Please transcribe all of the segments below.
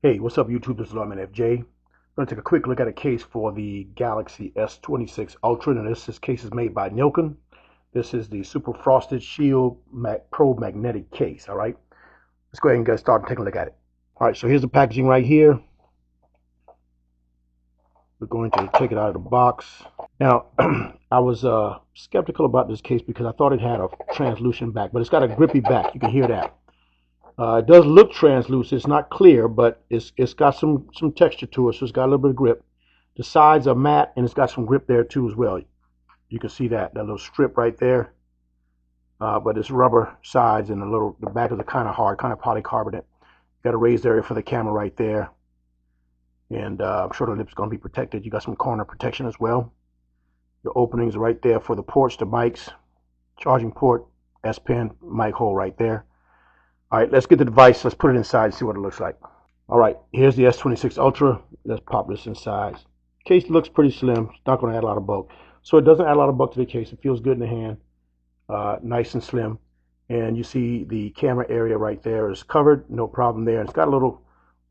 Hey, what's up YouTube? This is Lawman FJ. I'm going to take a quick look at a case for the Galaxy S26 Ultra. Now this case is made by Nillkin. This is the Super Frosted Shield Pro Magnetic case, all right? Let's go ahead and get started taking a look at it. All right, so here's the packaging right here. We're going to take it out of the box. Now, I was skeptical about this case because I thought it had a translucent back, but it's got a grippy back. You can hear that. It does look translucent. It's not clear, but it's got some texture to it, so it's got a little bit of grip. The sides are matte, and it's got some grip there too as well. You can see that little strip right there. But it's rubber sides, and the back is kind of hard, kind of polycarbonate. Got a raised area for the camera right there, and I'm sure the lip's going to be protected. You got some corner protection as well. Your openings are right there for the ports, the mics, charging port, S Pen, mic hole right there. All right, let's get the device. Let's put it inside and see what it looks like. All right, here's the S26 Ultra. Let's pop this inside. Case looks pretty slim. It's not going to add a lot of bulk. So it doesn't add a lot of bulk to the case. It feels good in the hand. Nice and slim. And you see the camera area right there is covered. No problem there. It's got a little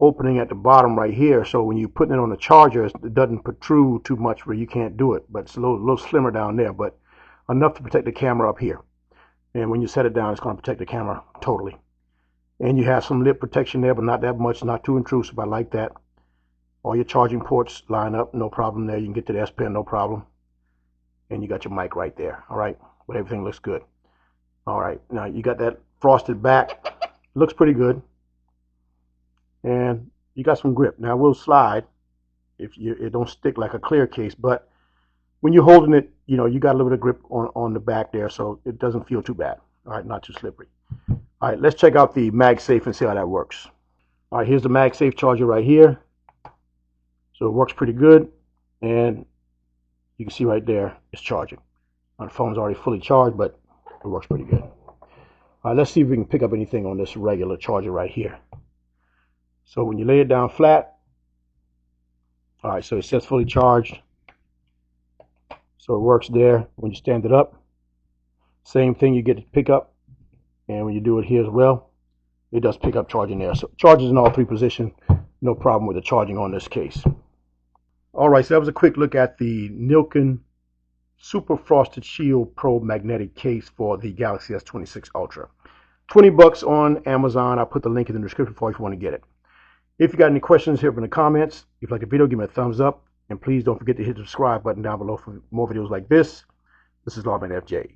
opening at the bottom right here. So when you're putting it on the charger, it doesn't protrude too much where you can't do it. But it's a little slimmer down there, but enough to protect the camera up here. And when you set it down, it's going to protect the camera totally. And you have some lip protection there, but not that much, not too intrusive. I like that. All your charging ports line up, no problem there. You can get to the S Pen, no problem. And you got your mic right there, all right? But everything looks good. All right, now you got that frosted back. Looks pretty good. And you got some grip. Now, it will slide if it don't stick like a clear case, but when you're holding it, you know, you got a little bit of grip on the back there, so it doesn't feel too bad. All right, not too slippery. All right, let's check out the MagSafe and see how that works. All right, here's the MagSafe charger right here. So it works pretty good, and you can see right there it's charging. My phone's already fully charged, but it works pretty good. All right, let's see if we can pick up anything on this regular charger right here. So when you lay it down flat, all right, so it says fully charged. So it works there. When you stand it up, same thing you get to pick up. And when you do it here as well, it does pick up charging there. So charges in all three positions, no problem with the charging on this case. All right, so that was a quick look at the Nillkin Super Frosted Shield Pro Magnetic case for the Galaxy S26 Ultra. 20 bucks on Amazon. I'll put the link in the description for you if you want to get it. If you got any questions, here in the comments. If you like the video, give me a thumbs up. And please don't forget to hit the subscribe button down below for more videos like this. This is Lawman FJ.